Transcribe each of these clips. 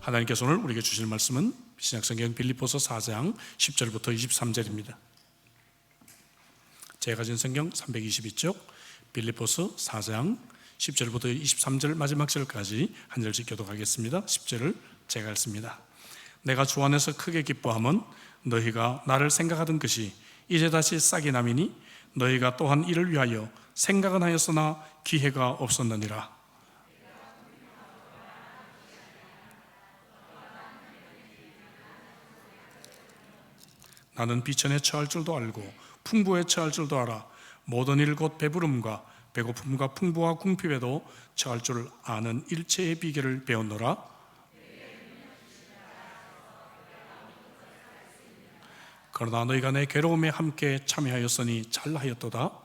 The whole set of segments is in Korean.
하나님께서 오늘 우리에게 주실 말씀은 신약성경 빌립보서 4장 10절부터 23절입니다. 제가 가진 성경 322쪽 빌립보서 4장 10절부터 23절 마지막 절까지 한 절씩 교독하겠습니다. 10절을 제가 읽습니다. 내가 주 안에서 크게 기뻐함은 너희가 나를 생각하던 것이 이제 다시 싹이 나미니 너희가 또한 이를 위하여 생각은 하였으나 기회가 없었느니라. 나는 비천에 처할 줄도 알고 풍부에 처할 줄도 알아. 모든 일 곧 배부름과 배고픔과 풍부와 궁핍에도 처할 줄 아는 일체의 비결을 배웠노라. 그러나 너희가 내 괴로움에 함께 참여하였으니 잘하였도다.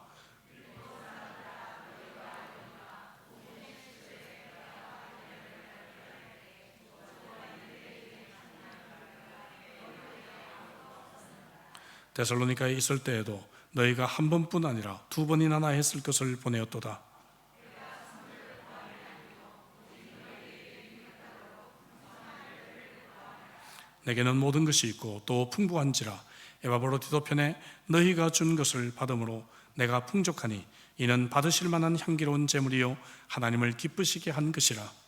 데살로니가에 있을 때에도 너희가 한 번뿐 아니라 두 번이나 나했을 것을 보내었도다. 내게는 모든 것이 있고 또 풍부한지라 에바브로디도 편에 너희가 준 것을 받음으로 내가 풍족하니 이는 받으실 만한 향기로운 제물이요 하나님을 기쁘시게 한 것이라.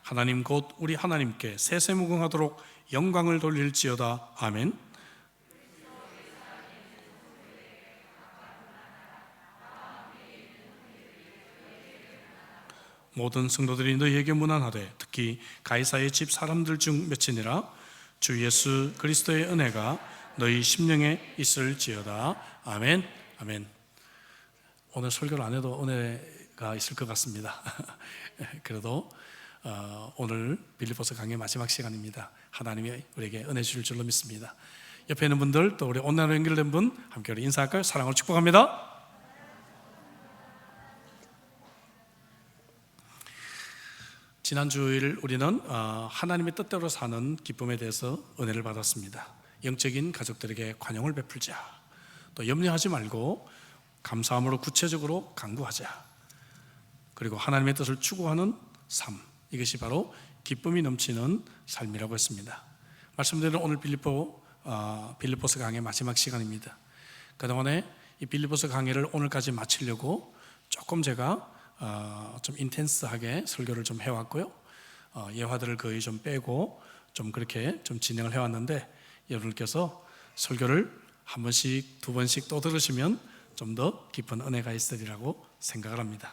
하나님 곧 우리 하나님께 세세무궁하도록 영광을 돌릴지어다. 아멘. 모든 성도들이 너희에게 문안하되 특히 가이사의 집 사람들 중 몇이니라. 주 예수 그리스도의 은혜가 너희 심령에 있을지어다. 아멘. 아멘. 오늘 설교를 안 해도 은혜가 있을 것 같습니다. 그래도 오늘 빌립보서 강의 마지막 시간입니다. 하나님이 우리에게 은혜 주실 줄로 믿습니다. 옆에 있는 분들 또 우리 온라인으로 연결된 분 함께 우리 인사할까요? 사랑을 축복합니다. 지난 주일 우리는 하나님의 뜻대로 사는 기쁨에 대해서 은혜를 받았습니다. 영적인 가족들에게 관용을 베풀자, 또 염려하지 말고 감사함으로 구체적으로 간구하자, 그리고 하나님의 뜻을 추구하는 삶, 이것이 바로 기쁨이 넘치는 삶이라고 했습니다. 말씀드린 오늘 빌립보서 강의 마지막 시간입니다. 그동안에 이 빌립보서 강의를 오늘까지 마치려고 조금 제가 좀 인텐스하게 설교를 좀 해왔고요. 예화들을 거의 좀 빼고 좀 그렇게 좀 진행을 해왔는데 여러분께서 설교를 한 번씩 두 번씩 또 들으시면 좀 더 깊은 은혜가 있으리라고 생각을 합니다.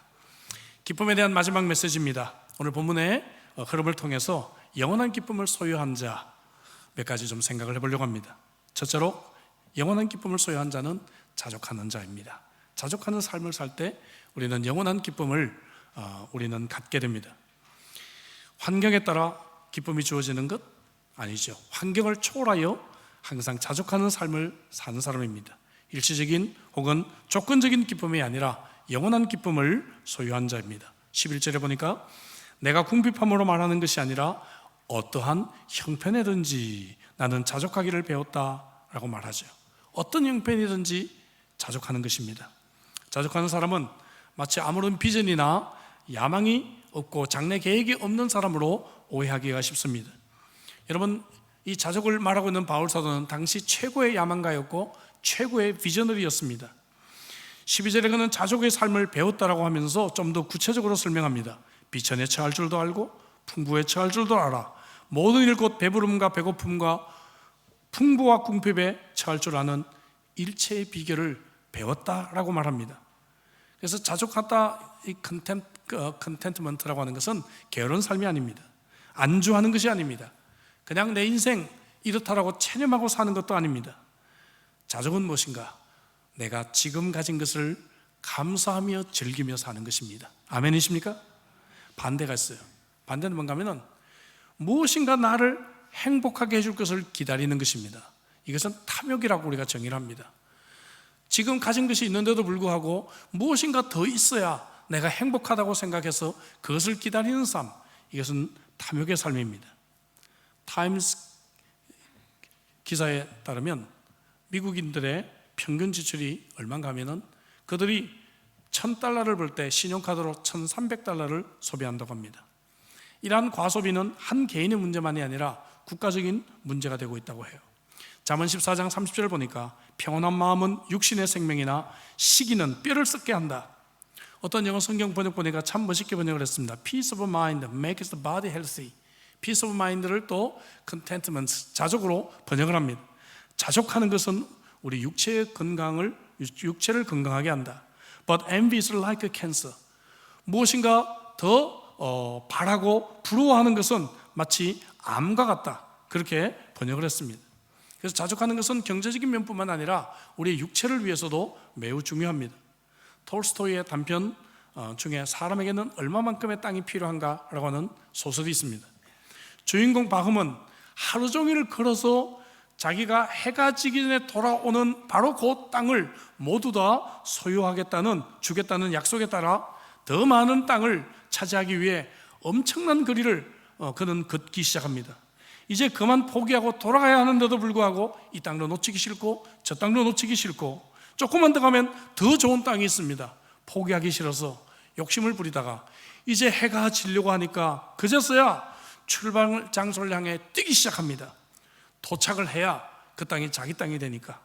기쁨에 대한 마지막 메시지입니다. 오늘 본문의 흐름을 통해서 영원한 기쁨을 소유한 자 몇 가지 좀 생각을 해보려고 합니다. 첫째로 영원한 기쁨을 소유한 자는 자족하는 자입니다. 자족하는 삶을 살 때 우리는 영원한 기쁨을 우리는 갖게 됩니다. 환경에 따라 기쁨이 주어지는 것 아니죠. 환경을 초월하여 항상 자족하는 삶을 사는 사람입니다. 일시적인 혹은 조건적인 기쁨이 아니라 영원한 기쁨을 소유한 자입니다. 11절에 보니까 내가 궁핍함으로 말하는 것이 아니라 어떠한 형편이든지 나는 자족하기를 배웠다라고 말하죠. 어떤 형편이든지 자족하는 것입니다. 자족하는 사람은 마치 아무런 비전이나 야망이 없고 장래 계획이 없는 사람으로 오해하기가 쉽습니다. 여러분, 이 자족을 말하고 있는 바울 사도는 당시 최고의 야망가였고 최고의 비저너리였습니다. 12절에 그는 자족의 삶을 배웠다라고 하면서 좀 더 구체적으로 설명합니다. 비천에 처할 줄도 알고 풍부에 처할 줄도 알아. 모든 일 곧 배부름과 배고픔과 풍부와 궁핍에 처할 줄 아는 일체의 비결을 배웠다라고 말합니다. 그래서 자족하다, 이 컨텐트먼트라고 하는 것은 게으른 삶이 아닙니다. 안주하는 것이 아닙니다. 그냥 내 인생 이렇다라고 체념하고 사는 것도 아닙니다. 자족은 무엇인가? 내가 지금 가진 것을 감사하며 즐기며 사는 것입니다. 아멘이십니까? 반대가 있어요. 반대는 뭔가 하면은 무엇인가 나를 행복하게 해줄 것을 기다리는 것입니다. 이것은 탐욕이라고 우리가 정의를 합니다. 지금 가진 것이 있는데도 불구하고 무엇인가 더 있어야 내가 행복하다고 생각해서 그것을 기다리는 삶, 이것은 탐욕의 삶입니다. 타임스 기사에 따르면 미국인들의 평균 지출이 얼마인가 하면은 그들이 $1,000를 벌 때 신용카드로 $1,300를 소비한다고 합니다. 이러한 과소비는 한 개인의 문제만이 아니라 국가적인 문제가 되고 있다고 해요. 잠언 14장 30절을 보니까 평온한 마음은 육신의 생명이나 시기는 뼈를 썩게 한다. 어떤 영어 성경 번역 보니까 참 멋있게 번역을 했습니다. Peace of mind makes the body healthy. Peace of mind를 또 contentment, 자족으로 번역을 합니다. 자족하는 것은 우리 육체를 건강하게 한다. But envy is like a cancer. 무엇인가 더 바라고 부러워하는 것은 마치 암과 같다. 그렇게 번역을 했습니다. 그래서 자족하는 것은 경제적인 면뿐만 아니라 우리의 육체를 위해서도 매우 중요합니다. 톨스토이의 단편 중에 사람에게는 얼마만큼의 땅이 필요한가라고 하는 소설이 있습니다. 주인공 바흠은 하루 종일 걸어서 자기가 해가 지기 전에 돌아오는 바로 그 땅을 모두 다 주겠다는 약속에 따라 더 많은 땅을 차지하기 위해 엄청난 거리를 그는 걷기 시작합니다. 이제 그만 포기하고 돌아가야 하는데도 불구하고 이 땅도 놓치기 싫고 저 땅도 놓치기 싫고 조금만 더 가면 더 좋은 땅이 있습니다. 포기하기 싫어서 욕심을 부리다가 이제 해가 지려고 하니까 그제서야 출발 장소를 향해 뛰기 시작합니다. 도착을 해야 그 땅이 자기 땅이 되니까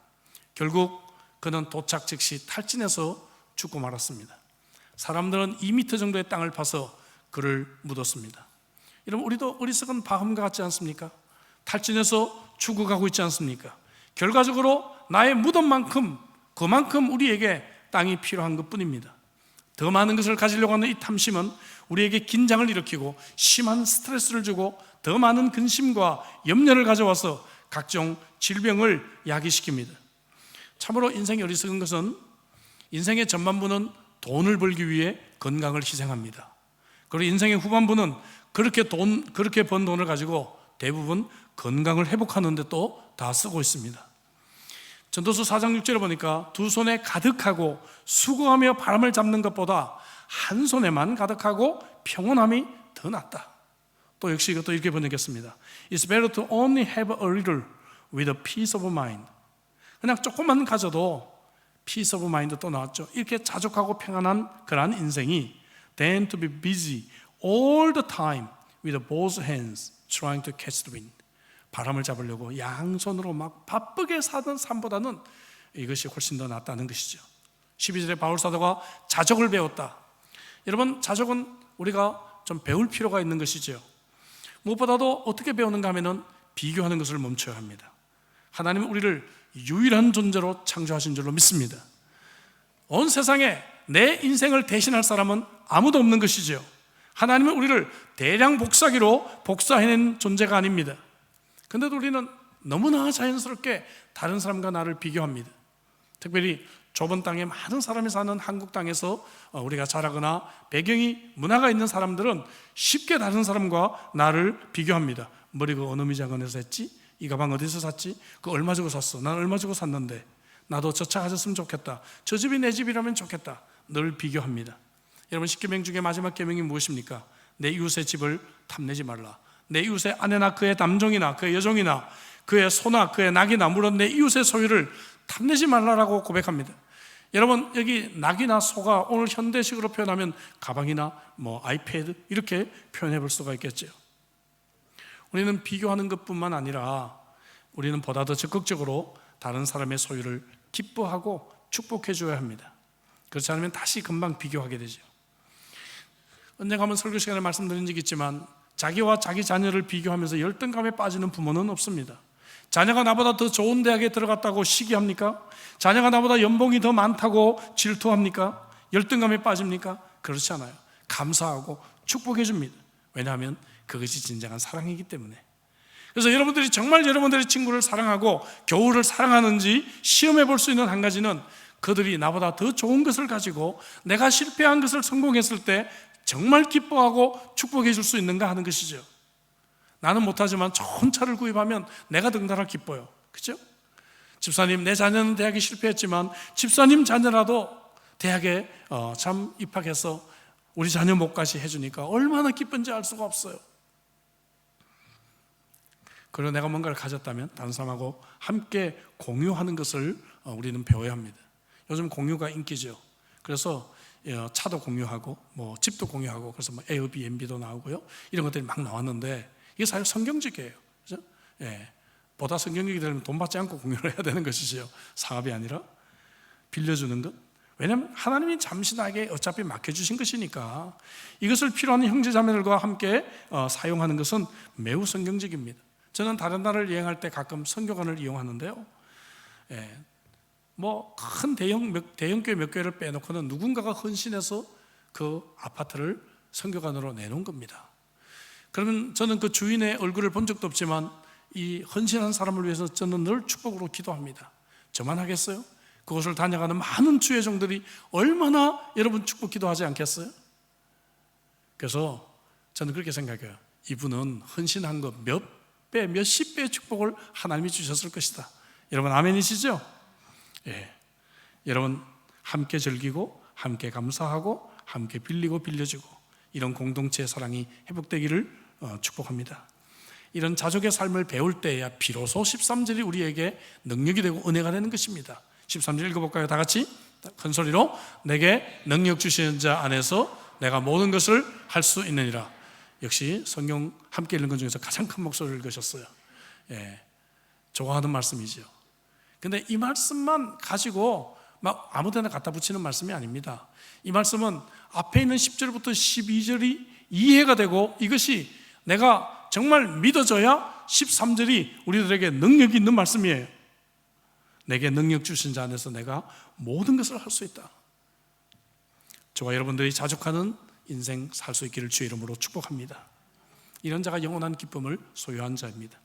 결국 그는 도착 즉시 탈진해서 죽고 말았습니다. 사람들은 2m 정도의 땅을 파서 그를 묻었습니다. 여러분, 우리도 어리석은 바흠과 같지 않습니까? 탈진해서 죽어가고 있지 않습니까? 결과적으로 나의 무덤만큼 그만큼 우리에게 땅이 필요한 것뿐입니다. 더 많은 것을 가지려고 하는 이 탐심은 우리에게 긴장을 일으키고 심한 스트레스를 주고 더 많은 근심과 염려를 가져와서 각종 질병을 야기시킵니다. 참으로 인생이 어리석은 것은 인생의 전반부는 돈을 벌기 위해 건강을 희생합니다. 그리고 인생의 후반부는 그렇게 번 돈을 가지고 대부분 건강을 회복하는 데 또 다 쓰고 있습니다. 전도서 4장 6절에 보니까 두 손에 가득하고 수고하며 바람을 잡는 것보다 한 손에만 가득하고 평온함이 더 낫다. 또 역시 이것도 이렇게 번역했습니다. It's better to only have a little with a peace of mind. 그냥 조금만 가져도 peace of mind 또 나왔죠. 이렇게 자족하고 평안한 그러한 인생이 than to be busy all the time with both hands trying to catch the wind. 바람을 잡으려고 양손으로 막 바쁘게 사는 삶보다는 이것이 훨씬 더 낫다는 것이죠. 12절에 바울 사도가 자족을 배웠다. 여러분, 자족은 우리가 좀 배울 필요가 있는 것이죠. 무엇보다도 어떻게 배우는가 하면은 비교하는 것을 멈춰야 합니다. 하나님은 우리를 유일한 존재로 창조하신 줄로 믿습니다. 온 세상에 내 인생을 대신할 사람은 아무도 없는 것이죠. 하나님은 우리를 대량 복사기로 복사해낸 존재가 아닙니다. 그런데도 우리는 너무나 자연스럽게 다른 사람과 나를 비교합니다. 특별히 좁은 땅에 많은 사람이 사는 한국 땅에서 우리가 자라거나 배경이 문화가 있는 사람들은 쉽게 다른 사람과 나를 비교합니다. 머리가 어느 미장원에서 했지? 이 가방 어디서 샀지? 그거 얼마 주고 샀어? 난 얼마 주고 샀는데 나도 저 차 가졌으면 좋겠다. 저 집이 내 집이라면 좋겠다. 늘 비교합니다. 여러분, 10계명 중에 마지막 계명이 무엇입니까? 내 이웃의 집을 탐내지 말라. 내 이웃의 아내나 그의 남종이나 그의 여종이나 그의 소나 그의 낙이나 물론 내 이웃의 소유를 탐내지 말라라고 고백합니다. 여러분, 여기 낙이나 소가 오늘 현대식으로 표현하면 가방이나 아이패드 이렇게 표현해 볼 수가 있겠죠. 우리는 비교하는 것뿐만 아니라 우리는 보다 더 적극적으로 다른 사람의 소유를 기뻐하고 축복해 줘야 합니다. 그렇지 않으면 다시 금방 비교하게 되죠. 언젠가 한번 설교 시간에 말씀드린 적이 있지만 자기와 자기 자녀를 비교하면서 열등감에 빠지는 부모는 없습니다. 자녀가 나보다 더 좋은 대학에 들어갔다고 시기합니까? 자녀가 나보다 연봉이 더 많다고 질투합니까? 열등감에 빠집니까? 그렇지 않아요. 감사하고 축복해 줍니다. 왜냐하면 그것이 진정한 사랑이기 때문에. 그래서 여러분들이 정말 여러분들의 친구를 사랑하고 교우를 사랑하는지 시험해 볼 수 있는 한 가지는 그들이 나보다 더 좋은 것을 가지고 내가 실패한 것을 성공했을 때 정말 기뻐하고 축복해 줄 수 있는가 하는 것이죠. 나는 못하지만 좋은 차를 구입하면 내가 덩달아 기뻐요. 그렇죠? 집사님, 내 자녀는 대학에 실패했지만 집사님 자녀라도 대학에 참 입학해서 우리 자녀 목까지 해주니까 얼마나 기쁜지 알 수가 없어요. 그리고 내가 뭔가를 가졌다면 다른 사람하고 함께 공유하는 것을 우리는 배워야 합니다. 요즘 공유가 인기죠. 그래서 차도 공유하고 뭐 집도 공유하고 그래서 뭐 에어비앤비도 나오고요. 이런 것들이 막 나왔는데 이게 사실 성경적이에요. 그죠? 예. 보다 성경적이 되려면 돈 받지 않고 공유를 해야 되는 것이지요. 사업이 아니라 빌려주는 것. 왜냐하면 하나님이 잠시 나에게 어차피 맡겨주신 것이니까 이것을 필요한 형제자매들과 함께 사용하는 것은 매우 성경적입니다. 저는 다른 나라를 여행할 때 가끔 선교관을 이용하는데요. 예. 뭐 큰 대형교회 몇 교회를 빼놓고는 누군가가 헌신해서 그 아파트를 선교관으로 내놓은 겁니다. 그러면 저는 그 주인의 얼굴을 본 적도 없지만 이 헌신한 사람을 위해서 저는 늘 축복으로 기도합니다. 저만 하겠어요? 그곳을 다녀가는 많은 주의 종들이 얼마나 여러분 축복 기도하지 않겠어요? 그래서 저는 그렇게 생각해요. 이분은 헌신한 것 몇 배, 몇십 배의 축복을 하나님이 주셨을 것이다. 여러분 아멘이시죠? 예. 여러분 함께 즐기고 함께 감사하고 함께 빌리고 빌려주고 이런 공동체의 사랑이 회복되기를 축복합니다. 이런 자족의 삶을 배울 때야 비로소 13절이 우리에게 능력이 되고 은혜가 되는 것입니다. 13절 읽어볼까요? 다 같이 큰 소리로 내게 능력 주시는 자 안에서 내가 모든 것을 할 수 있느니라. 역시 성경 함께 읽는 것 중에서 가장 큰 목소리를 읽으셨어요. 예, 좋아하는 말씀이죠. 근데 이 말씀만 가지고 막 아무 데나 갖다 붙이는 말씀이 아닙니다. 이 말씀은 앞에 있는 10절부터 12절이 이해가 되고 이것이 내가 정말 믿어져야 13절이 우리들에게 능력이 있는 말씀이에요. 내게 능력 주신 자 안에서 내가 모든 것을 할 수 있다. 저와 여러분들이 자족하는 인생 살 수 있기를 주의 이름으로 축복합니다. 이런 자가 영원한 기쁨을 소유한 자입니다.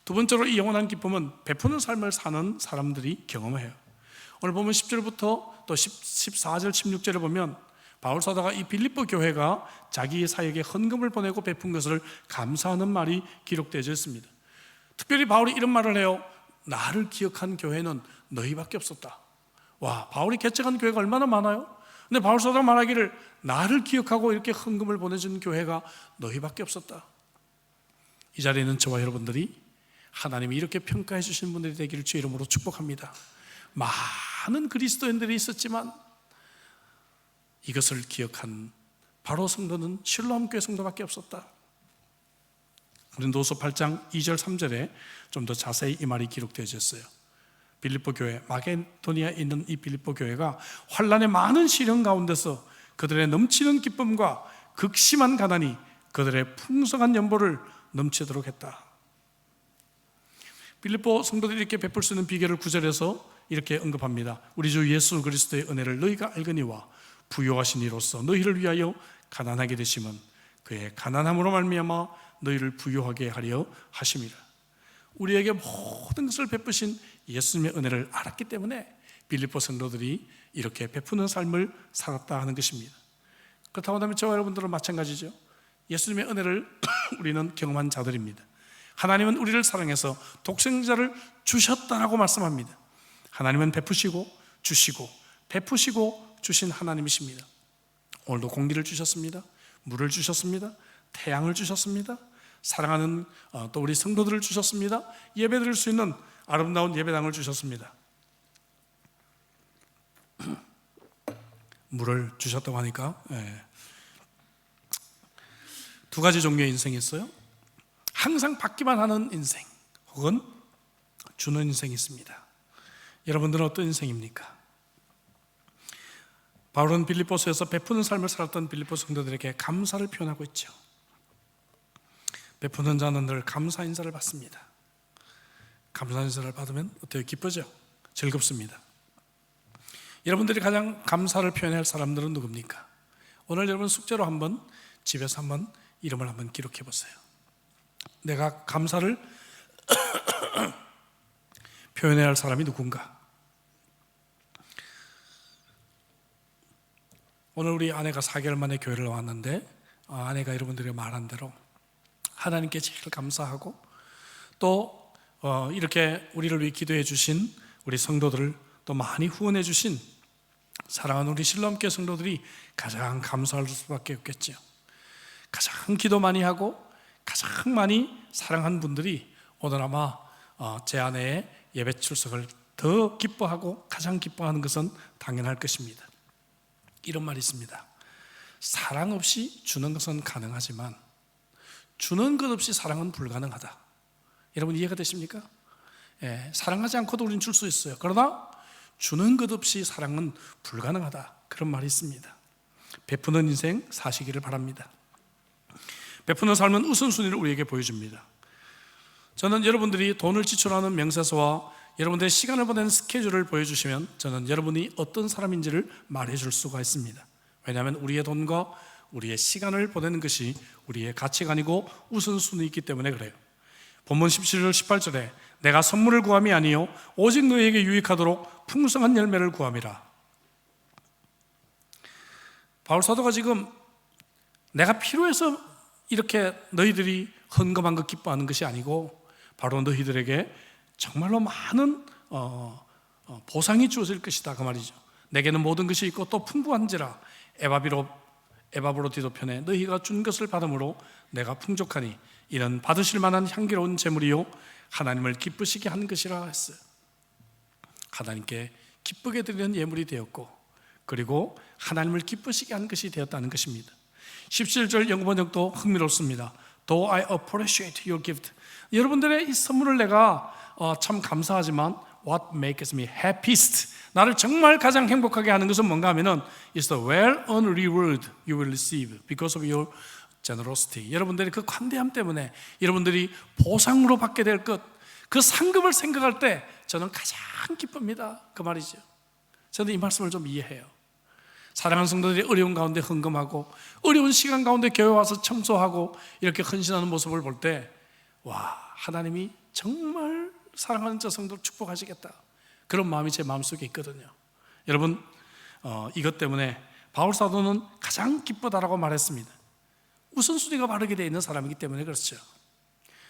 두 번째로 이 영원한 기쁨은 베푸는 삶을 사는 사람들이 경험해요. 오늘 보면 10절부터 또 14절, 16절을 보면 바울 사도가 이 빌립보 교회가 자기 사역에 헌금을 보내고 베푼 것을 감사하는 말이 기록되어 있습니다. 특별히 바울이 이런 말을 해요. 나를 기억한 교회는 너희밖에 없었다. 와, 바울이 개척한 교회가 얼마나 많아요? 근데 바울 사도가 말하기를 나를 기억하고 이렇게 헌금을 보내준 교회가 너희밖에 없었다. 이 자리에는 저와 여러분들이 하나님이 이렇게 평가해 주신 분들이 되기를 주의 이름으로 축복합니다. 많은 그리스도인들이 있었지만 이것을 기억한 바로 성도는 실로암교회 성도밖에 없었다. 고린도후서 8장 2절 3절에 좀 더 자세히 이 말이 기록되어 있어요. 빌립보 교회, 마게도니아에 있는 이 빌립보 교회가 환난의 많은 시련 가운데서 그들의 넘치는 기쁨과 극심한 가난이 그들의 풍성한 연보를 넘치도록 했다. 빌립보 성도들이 이렇게 베풀 수 있는 비결을 9절에서 이렇게 언급합니다. 우리 주 예수 그리스도의 은혜를 너희가 알거니와 부요하신 이로써 너희를 위하여 가난하게 되심은 그의 가난함으로 말미암아 너희를 부요하게 하려 하심이라. 우리에게 모든 것을 베푸신 예수님의 은혜를 알았기 때문에 빌립보 성도들이 이렇게 베푸는 삶을 살았다 하는 것입니다. 그렇다고 한다면 저와 여러분들은 마찬가지죠. 예수님의 은혜를 우리는 경험한 자들입니다. 하나님은 우리를 사랑해서 독생자를 주셨다라고 말씀합니다. 하나님은 베푸시고 주시고 베푸시고 주신 하나님이십니다. 오늘도 공기를 주셨습니다. 물을 주셨습니다. 태양을 주셨습니다. 사랑하는 또 우리 성도들을 주셨습니다. 예배드릴 수 있는 아름다운 예배당을 주셨습니다. 물을 주셨다고 하니까 두 가지 종류의 인생이 있어요. 항상 받기만 하는 인생 혹은 주는 인생이 있습니다. 여러분들은 어떤 인생입니까? 바울은 빌립보서에서 베푸는 삶을 살았던 빌립보 성도들에게 감사를 표현하고 있죠. 베푸는 자는 늘 감사 인사를 받습니다. 감사 인사를 받으면 어때요? 기쁘죠? 즐겁습니다. 여러분들이 가장 감사를 표현할 사람들은 누굽니까? 오늘 여러분 숙제로 한번 집에서 한번 이름을 한번 기록해 보세요. 내가 감사를 표현해야 할 사람이 누군가? 오늘 우리 아내가 4개월 만에 교회를 왔는데 아내가 여러분들이 말한 대로 하나님께 제일 감사하고 또 이렇게 우리를 위해 기도해 주신 우리 성도들을 또 많이 후원해 주신 사랑하는 우리 실로암교회 성도들이 가장 감사할 수밖에 없겠죠. 가장 기도 많이 하고 가장 많이 사랑한 분들이 오늘 아마 제 아내의 예배 출석을 더 기뻐하고 가장 기뻐하는 것은 당연할 것입니다. 이런 말이 있습니다. 사랑 없이 주는 것은 가능하지만 주는 것 없이 사랑은 불가능하다. 여러분 이해가 되십니까? 사랑하지 않고도 우리는 줄 수 있어요. 그러나 주는 것 없이 사랑은 불가능하다. 그런 말이 있습니다. 베푸는 인생 사시기를 바랍니다. 베푸는 삶은 우선순위를 우리에게 보여줍니다. 저는 여러분들이 돈을 지출하는 명세서와 여러분들의 시간을 보내는 스케줄을 보여주시면 저는 여러분이 어떤 사람인지를 말해줄 수가 있습니다. 왜냐하면 우리의 돈과 우리의 시간을 보내는 것이 우리의 가치관이고 우선순위이기 때문에 그래요. 본문 17절 18절에 내가 선물을 구함이 아니요 오직 너희에게 유익하도록 풍성한 열매를 구함이라. 바울 사도가 지금 내가 필요해서 이렇게 너희들이 헌금한 것 기뻐하는 것이 아니고 바로 너희들에게 정말로 많은 보상이 주어질 것이다 그 말이죠. 내게는 모든 것이 있고 또 풍부한지라 에바브로디도 편에 너희가 준 것을 받음으로 내가 풍족하니 이는 받으실 만한 향기로운 제물이요 하나님을 기쁘시게 하는 것이라 했어요. 하나님께 기쁘게 드리는 예물이 되었고 그리고 하나님을 기쁘시게 하는 것이 되었다는 것입니다. 17절 영어 번역도 흥미롭습니다. Though I appreciate your gift. 여러분들의 이 선물을 내가 참 감사하지만 What makes me happiest? 나를 정말 가장 행복하게 하는 것은 뭔가 하면은 It's the well-earned reward you will receive because of your generosity. 여러분들의 그 관대함 때문에 여러분들이 보상으로 받게 될 것, 그 상급을 생각할 때 저는 가장 기쁩니다. 그 말이죠. 저는 이 말씀을 좀 이해해요. 사랑하는 성도들이 어려운 가운데 헌금하고 어려운 시간 가운데 교회 와서 청소하고 이렇게 헌신하는 모습을 볼 때 와, 하나님이 정말 사랑하는 저 성도를 축복하시겠다. 그런 마음이 제 마음속에 있거든요. 여러분 이것 때문에 바울 사도는 가장 기쁘다라고 말했습니다. 우선순위가 바르게 되어 있는 사람이기 때문에 그렇죠.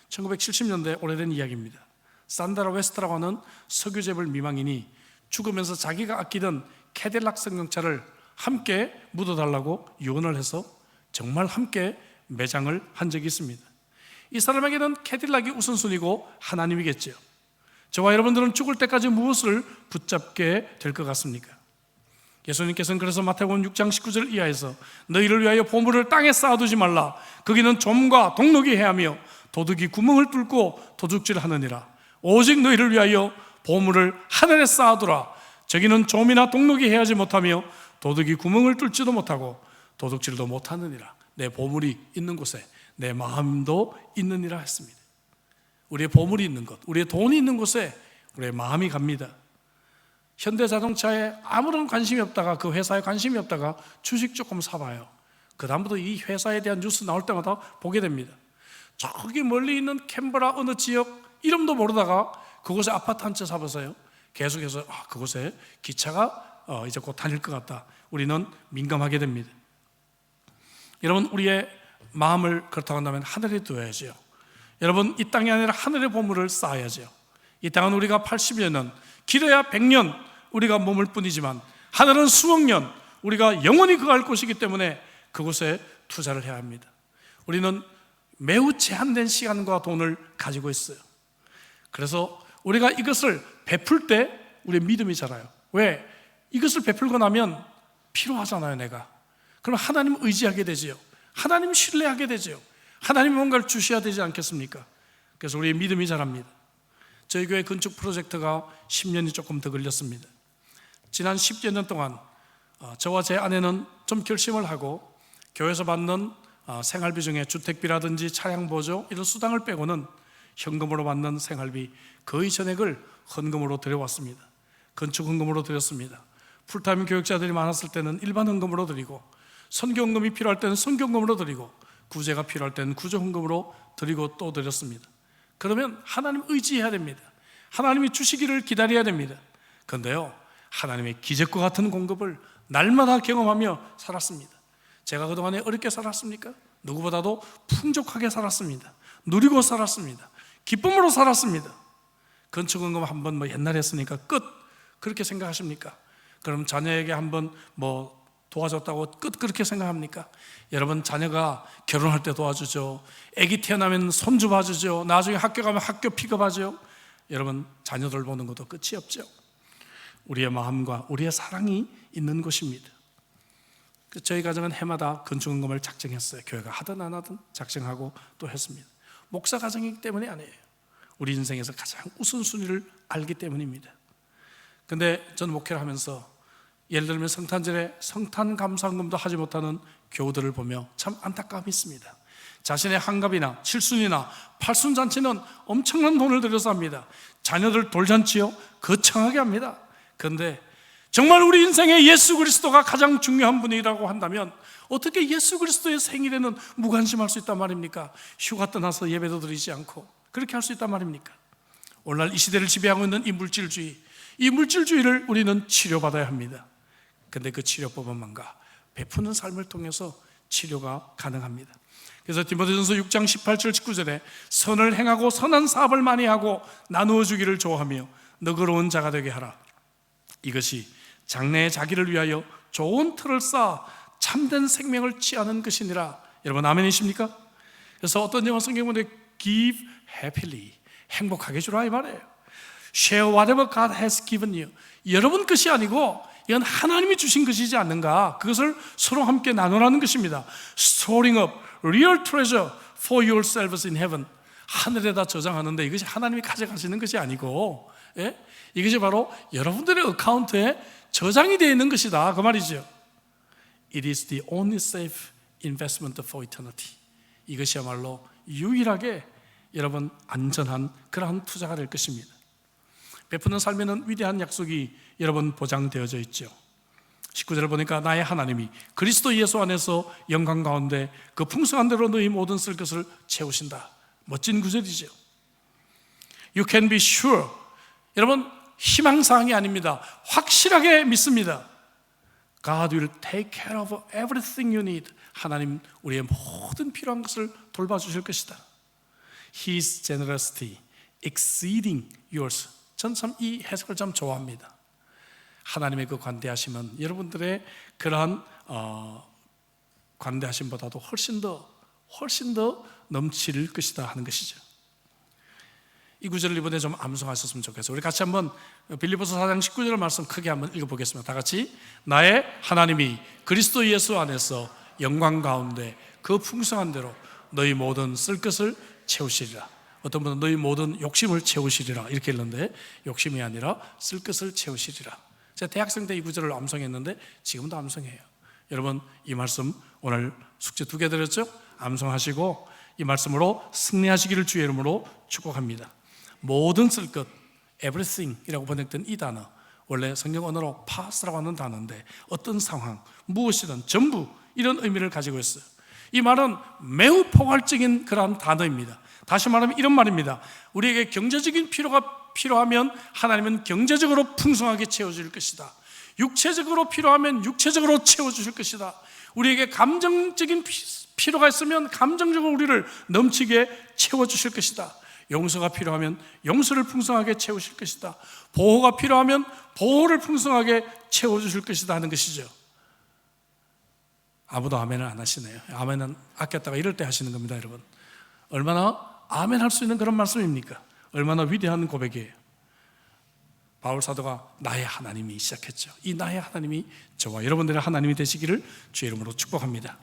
1970년대 오래된 이야기입니다. 산드라 웨스트라고 하는 석유재벌 미망인이 죽으면서 자기가 아끼던 캐딜락 승용차를 함께 묻어달라고 유언을 해서 정말 함께 매장을 한 적이 있습니다. 이 사람에게는 캐딜락이 우선순위고 하나님이겠죠. 저와 여러분들은 죽을 때까지 무엇을 붙잡게 될 것 같습니까? 예수님께서는 그래서 마태복음 6장 19절 이하에서 너희를 위하여 보물을 땅에 쌓아두지 말라. 거기는 좀과 동록이 해하며 도둑이 구멍을 뚫고 도둑질하느니라. 오직 너희를 위하여 보물을 하늘에 쌓아두라. 저기는 좀이나 동록이 해하지 못하며 도둑이 구멍을 뚫지도 못하고 도둑질도 못하느니라. 내 보물이 있는 곳에 내 마음도 있느니라 했습니다. 우리의 보물이 있는 곳, 우리의 돈이 있는 곳에 우리의 마음이 갑니다. 현대자동차에 아무런 관심이 없다가 그 회사에 관심이 없다가 주식 조금 사봐요. 그 다음부터 이 회사에 대한 뉴스 나올 때마다 보게 됩니다. 저기 멀리 있는 캔버라 어느 지역 이름도 모르다가 그곳에 아파트 한 채 사봐서요. 계속해서 그곳에 기차가 이제 곧 다닐 것 같다. 우리는 민감하게 됩니다. 여러분 우리의 마음을 그렇다고 한다면 하늘에 두어야죠. 여러분 이 땅이 아니라 하늘의 보물을 쌓아야죠. 이 땅은 우리가 80여 년, 길어야 100년 우리가 머물 뿐이지만 하늘은 수억 년 우리가 영원히 거할 곳이기 때문에 그곳에 투자를 해야 합니다. 우리는 매우 제한된 시간과 돈을 가지고 있어요. 그래서 우리가 이것을 베풀 때 우리의 믿음이 자라요. 왜? 이것을 베풀고 나면 필요하잖아요. 내가 그럼 하나님 의지하게 되지요. 하나님 신뢰하게 되지요. 하나님이 뭔가를 주셔야 되지 않겠습니까? 그래서 우리의 믿음이 자랍니다. 저희 교회 건축 프로젝트가 10년이 조금 더 걸렸습니다. 지난 10여 년 동안 저와 제 아내는 좀 결심을 하고 교회에서 받는 생활비 중에 주택비라든지 차량 보조 이런 수당을 빼고는 현금으로 받는 생활비 거의 전액을 헌금으로 드려왔습니다. 건축 헌금으로 드렸습니다. 풀타임 교육자들이 많았을 때는 일반 헌금으로 드리고 선교 헌금이 필요할 때는 선교 헌금으로 드리고 구제가 필요할 때는 구제 헌금으로 드리고 또 드렸습니다. 그러면 하나님 의지해야 됩니다. 하나님이 주시기를 기다려야 됩니다. 그런데요 하나님의 기적과 같은 공급을 날마다 경험하며 살았습니다. 제가 그동안에 어렵게 살았습니까? 누구보다도 풍족하게 살았습니다. 누리고 살았습니다. 기쁨으로 살았습니다. 건축헌금 한번 옛날에 했으니까 끝 그렇게 생각하십니까? 그럼 자녀에게 한번 도와줬다고 끝 그렇게 생각합니까? 여러분 자녀가 결혼할 때 도와주죠. 아기 태어나면 손주 봐주죠. 나중에 학교 가면 학교 픽업하죠. 여러분 자녀들 보는 것도 끝이 없죠. 우리의 마음과 우리의 사랑이 있는 곳입니다. 저희 가정은 해마다 건축원금을 작정했어요. 교회가 하든 안 하든 작정하고 또 했습니다. 목사 가정이기 때문이 아니에요. 우리 인생에서 가장 우선순위를 알기 때문입니다. 근데 저는 목회를 하면서 예를 들면 성탄절에 성탄 감사헌금도 하지 못하는 교우들을 보며 참 안타까움이 있습니다. 자신의 한갑이나 칠순이나 팔순잔치는 엄청난 돈을 들여서 합니다. 자녀들 돌잔치요 거창하게 합니다. 그런데 정말 우리 인생에 예수 그리스도가 가장 중요한 분이라고 한다면 어떻게 예수 그리스도의 생일에는 무관심할 수 있단 말입니까? 휴가 떠나서 예배도 드리지 않고 그렇게 할 수 있단 말입니까? 오늘날 이 시대를 지배하고 있는 이 물질주의, 이 물질주의를 우리는 치료받아야 합니다. 그런데 그 치료법은 뭔가? 베푸는 삶을 통해서 치료가 가능합니다. 그래서 디모데전서 6장 18절 19절에 선을 행하고 선한 사업을 많이 하고 나누어 주기를 좋아하며 너그러운 자가 되게 하라. 이것이 장래의 자기를 위하여 좋은 틀을 쌓아 참된 생명을 취하는 것이니라. 여러분 아멘이십니까? 그래서 어떤 영어 성경문에 give happily, 행복하게 주라 이 말이에요. Share whatever God has given you. 여러분 것이 아니고 이건 하나님이 주신 것이지 않는가? 그것을 서로 함께 나누라는 것입니다. Storing up real treasure for yourselves in heaven. 하늘에다 저장하는데 이것이 하나님이 가져가시는 것이 아니고, 예? 이것이 바로 여러분들의 어카운트에 저장이 되어 있는 것이다 그 말이죠. It is the only safe investment for eternity. 이것이야말로 유일하게 여러분 안전한 그러한 투자가 될 것입니다. 베푸는 삶에는 위대한 약속이 여러분 보장되어져 있죠. 19절을 보니까 나의 하나님이 그리스도 예수 안에서 영광 가운데 그 풍성한 대로 너희 모든 쓸 것을 채우신다. 멋진 구절이죠. You can be sure. 여러분 희망사항이 아닙니다. 확실하게 믿습니다. God will take care of everything you need. 하나님 우리의 모든 필요한 것을 돌봐주실 것이다. His generosity exceeding yours. 전 참 이 해석을 참 좋아합니다. 하나님의 그 관대하심은 여러분들의 그러한 관대하심보다도 훨씬 더 넘칠 것이다 하는 것이죠. 이 구절을 이번에 좀 암송하셨으면 좋겠어요. 우리 같이 한번 빌립보서 4장 19절 말씀 크게 한번 읽어보겠습니다. 다 같이. 나의 하나님이 그리스도 예수 안에서 영광 가운데 그 풍성한 대로 너희 모든 쓸 것을 채우시리라. 어떤 분은 너희 모든 욕심을 채우시리라 이렇게 읽는데 욕심이 아니라 쓸 것을 채우시리라. 제가 대학생 때 이 구절을 암송했는데 지금도 암송해요. 여러분 이 말씀 오늘 숙제 2개 드렸죠? 암송하시고 이 말씀으로 승리하시기를 주의 이름으로 축복합니다. 모든 쓸 것, everything 이라고 번역된 이 단어, 원래 성경 언어로 pass라고 하는 단어인데 어떤 상황, 무엇이든 전부 이런 의미를 가지고 있어요. 이 말은 매우 포괄적인 그러한 단어입니다. 다시 말하면 이런 말입니다. 우리에게 경제적인 필요가 필요하면 하나님은 경제적으로 풍성하게 채워줄 것이다. 육체적으로 필요하면 육체적으로 채워주실 것이다. 우리에게 감정적인 필요가 있으면 감정적으로 우리를 넘치게 채워주실 것이다. 용서가 필요하면 용서를 풍성하게 채우실 것이다. 보호가 필요하면 보호를 풍성하게 채워주실 것이다 하는 것이죠. 아무도 아멘을 안 하시네요. 아멘은 아꼈다가 이럴 때 하시는 겁니다. 여러분 얼마나 아멘 할 수 있는 그런 말씀입니까? 얼마나 위대한 고백이에요. 바울 사도가 나의 하나님이 시작했죠. 이 나의 하나님이 저와 여러분들의 하나님이 되시기를 주의 이름으로 축복합니다.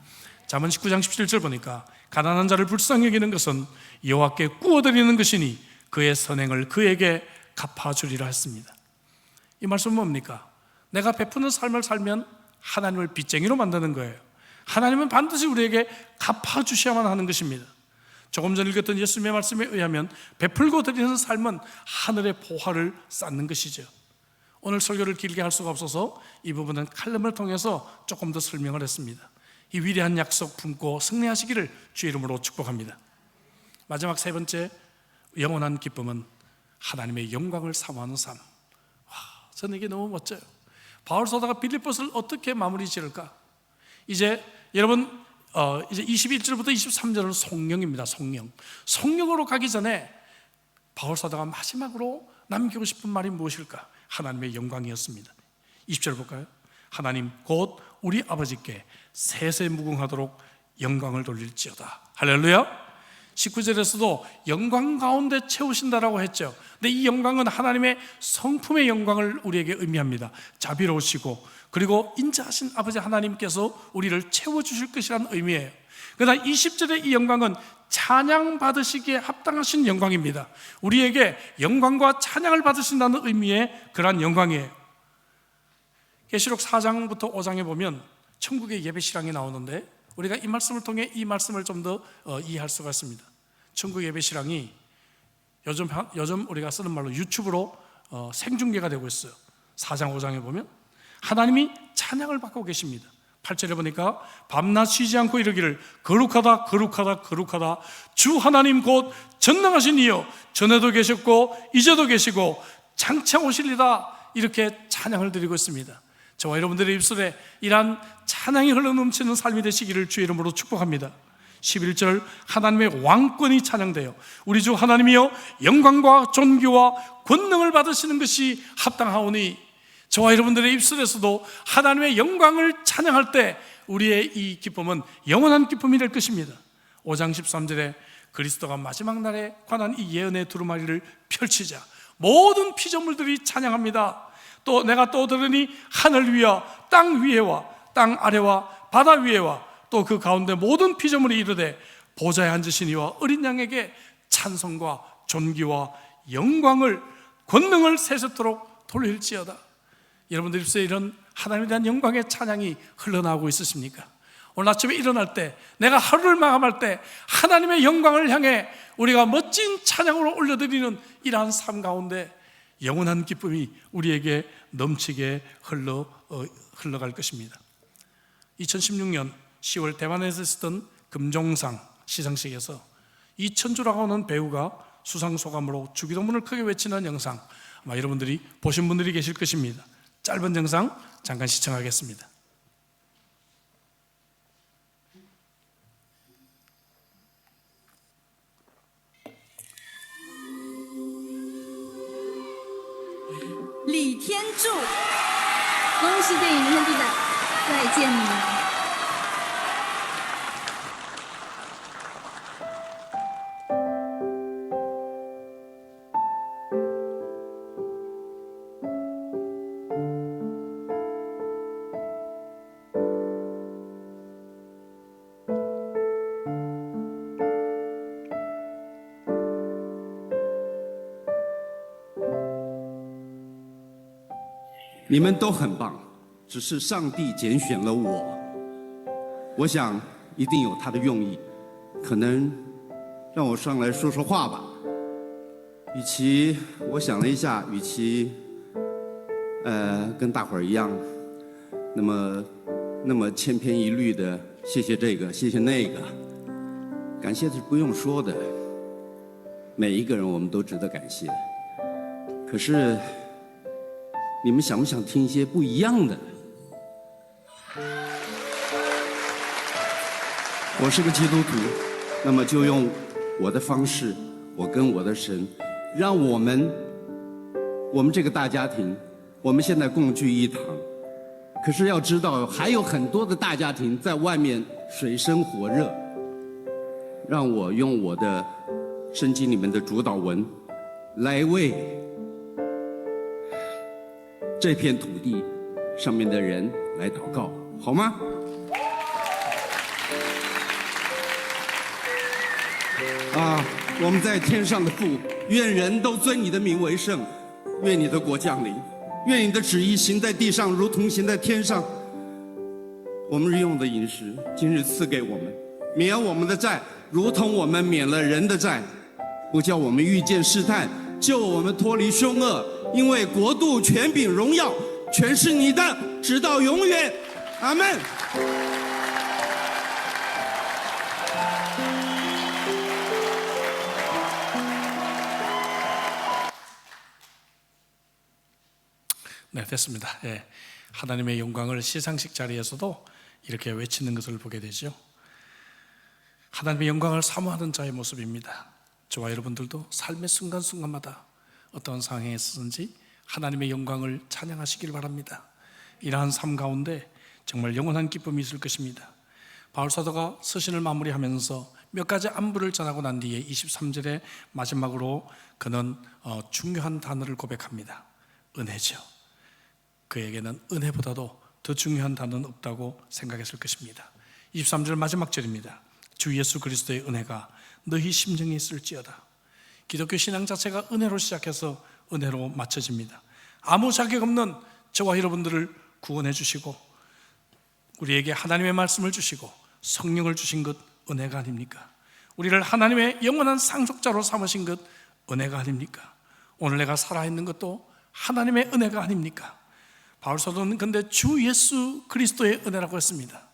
잠언 19장 17절 보니까 가난한 자를 불쌍히 여기는 것은 여호와께 구워드리는 것이니 그의 선행을 그에게 갚아주리라 했습니다. 이 말씀은 뭡니까? 내가 베푸는 삶을 살면 하나님을 빚쟁이로 만드는 거예요. 하나님은 반드시 우리에게 갚아주셔야만 하는 것입니다. 조금 전 읽었던 예수님의 말씀에 의하면 베풀고 드리는 삶은 하늘의 보화를 쌓는 것이죠. 오늘 설교를 길게 할 수가 없어서 이 부분은 칼럼을 통해서 조금 더 설명을 했습니다. 이 위대한 약속 품고 승리하시기를 주의 이름으로 축복합니다. 마지막 세 번째 영원한 기쁨은 하나님의 영광을 사모하는 삶. 저는 이게 너무 멋져요. 바울 사도가 빌립보서를 어떻게 마무리 지을까? 이제 여러분 이제 21절부터 23절은 성령입니다. 성령으로 가기 전에 바울 사도가 마지막으로 남기고 싶은 말이 무엇일까? 하나님의 영광이었습니다. 20절 볼까요? 하나님 곧 우리 아버지께 세세무궁하도록 영광을 돌릴지어다. 할렐루야. 19절에서도 영광 가운데 채우신다라고 했죠. 근데 이 영광은 하나님의 성품의 영광을 우리에게 의미합니다. 자비로우시고 그리고 인자하신 아버지 하나님께서 우리를 채워주실 것이라는 의미예요. 그러나 20절의 이 영광은 찬양 받으시기에 합당하신 영광입니다. 우리에게 영광과 찬양을 받으신다는 의미의 그러한 영광이에요. 계시록 4장부터 5장에 보면 천국의 예배시랑이 나오는데 우리가 이 말씀을 통해 이 말씀을 좀 더 이해할 수가 있습니다. 천국 예배시랑이 요즘 우리가 쓰는 말로 유튜브로 생중계가 되고 있어요. 4장 5장에 보면 하나님이 찬양을 받고 계십니다. 8절에 보니까 밤낮 쉬지 않고 이르기를 거룩하다 거룩하다 거룩하다 주 하나님 곧 전능하신 이여 전에도 계셨고 이제도 계시고 장차 오실리다, 이렇게 찬양을 드리고 있습니다. 저와 여러분들의 입술에 이러한 찬양이 흘러넘치는 삶이 되시기를 주의 이름으로 축복합니다. 11절 하나님의 왕권이 찬양되어 우리 주 하나님이여 영광과 존귀와 권능을 받으시는 것이 합당하오니, 저와 여러분들의 입술에서도 하나님의 영광을 찬양할 때 우리의 이 기쁨은 영원한 기쁨이 될 것입니다. 5장 13절에 그리스도가 마지막 날에 관한 이 예언의 두루마리를 펼치자 모든 피조물들이 찬양합니다. 또 내가 또 들으니 하늘 위와 땅 위에와 땅 아래와 바다 위에와 또 그 가운데 모든 피조물이 이르되 보좌에 앉으신 이와 어린 양에게 찬송과 존귀와 영광을 권능을 세세토록 돌릴지어다. 여러분들 입술에 이런 하나님에 대한 영광의 찬양이 흘러나오고 있으십니까? 오늘 아침에 일어날 때, 내가 하루를 마감할 때 하나님의 영광을 향해 우리가 멋진 찬양으로 올려드리는 이러한 삶 가운데 영원한 기쁨이 우리에게 넘치게 흘러갈 것입니다. 2016년 10월 대만에서 있었던 금종상 시상식에서 이천주라고 하는 배우가 수상소감으로 주기도문을 크게 외치는 영상, 아마 여러분들이 보신 분들이 계실 것입니다. 짧은 영상 잠깐 시청하겠습니다. 李天柱，恭喜电影明天地带，再见你。你们都很棒，只是上帝拣选了我。我想一定有他的用意，可能让我上来说说话吧。我想了一下，与其跟大伙儿一样，那么千篇一律的谢谢这个谢谢那个，感谢是不用说的，每一个人我们都值得感谢。可是你们想不想听一些不一样的？我是个基督徒，那么就用我的方式，我跟我的神，让我们这个大家庭，我们现在共聚一堂。可是要知道，还有很多的大家庭在外面水深火热。让我用我的圣经里面的主祷文来为这片土地上面的人来祷告，好吗？我们在天上的父，愿人都尊你的名为圣，愿你的国降临，愿你的旨意行在地上，如同行在天上。我们日用的饮食，今日赐给我们，免我们的债，如同我们免了人的债，不叫我们遇见试探，救我们脱离凶恶。因为国度、权柄、荣耀，全是你的，直到永远。阿们。네, 됐습니다. 예, 하나님의 영광을 시상식 자리에서도 이렇게 외치는 것을 보게 되죠. 하나님의 영광을 사모하는 자의 모습입니다. 저와 여러분들도 삶의 순간순간마다 어떤 상황에 있었는지 하나님의 영광을 찬양하시길 바랍니다. 이러한 삶 가운데 정말 영원한 기쁨이 있을 것입니다. 바울 사도가 서신을 마무리하면서 몇 가지 안부를 전하고 난 뒤에 23절에 마지막으로 그는 중요한 단어를 고백합니다. 은혜죠. 그에게는 은혜보다도 더 중요한 단어는 없다고 생각했을 것입니다. 23절 마지막 절입니다. 주 예수 그리스도의 은혜가 너희 심령에 있을지어다. 기독교 신앙 자체가 은혜로 시작해서 은혜로 마쳐집니다. 아무 자격 없는 저와 여러분들을 구원해 주시고 우리에게 하나님의 말씀을 주시고 성령을 주신 것 은혜가 아닙니까? 우리를 하나님의 영원한 상속자로 삼으신 것 은혜가 아닙니까? 오늘 내가 살아있는 것도 하나님의 은혜가 아닙니까? 바울 사도는 근데 주 예수 그리스도의 은혜라고 했습니다.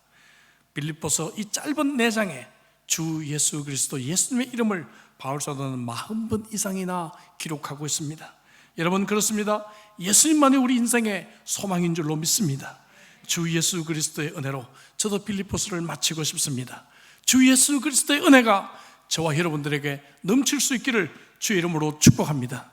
빌립보서 이 짧은 4장에 주 예수 그리스도 예수님의 이름을 바울 사도는 40번 이상이나 기록하고 있습니다. 여러분 그렇습니다. 예수님만이 우리 인생의 소망인 줄로 믿습니다. 주 예수 그리스도의 은혜로 저도 빌립보서를 마치고 싶습니다. 주 예수 그리스도의 은혜가 저와 여러분들에게 넘칠 수 있기를 주의 이름으로 축복합니다.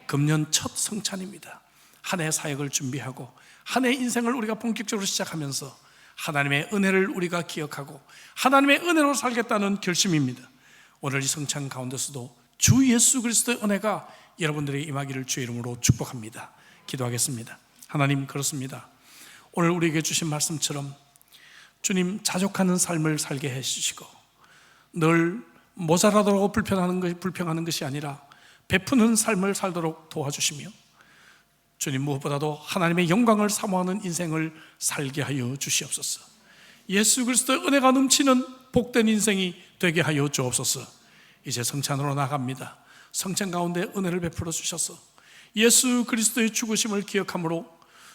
금년 첫 성찬입니다. 한 해 사역을 준비하고 한 해 인생을 우리가 본격적으로 시작하면서 하나님의 은혜를 우리가 기억하고 하나님의 은혜로 살겠다는 결심입니다. 오늘 이 성찬 가운데서도 주 예수 그리스도의 은혜가 여러분들에게 임하기를 주의 이름으로 축복합니다. 기도하겠습니다. 하나님 그렇습니다. 오늘 우리에게 주신 말씀처럼 주님 자족하는 삶을 살게 해주시고 늘 모자라도록 불평하는 것이 아니라 베푸는 삶을 살도록 도와주시며 주님 무엇보다도 하나님의 영광을 사모하는 인생을 살게 하여 주시옵소서. 예수 그리스도의 은혜가 넘치는 복된 인생이 되게 하여 주옵소서. 이제 성찬으로 나갑니다. 성찬 가운데 은혜를 베풀어 주셔서 예수 그리스도의 죽으심을 기억함으로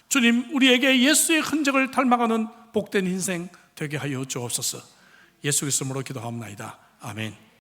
주님 우리에게 예수의 흔적을 닮아가는 복된 인생 되게 하여 주옵소서. 예수 그리스도로 기도하옵나이다. 아멘.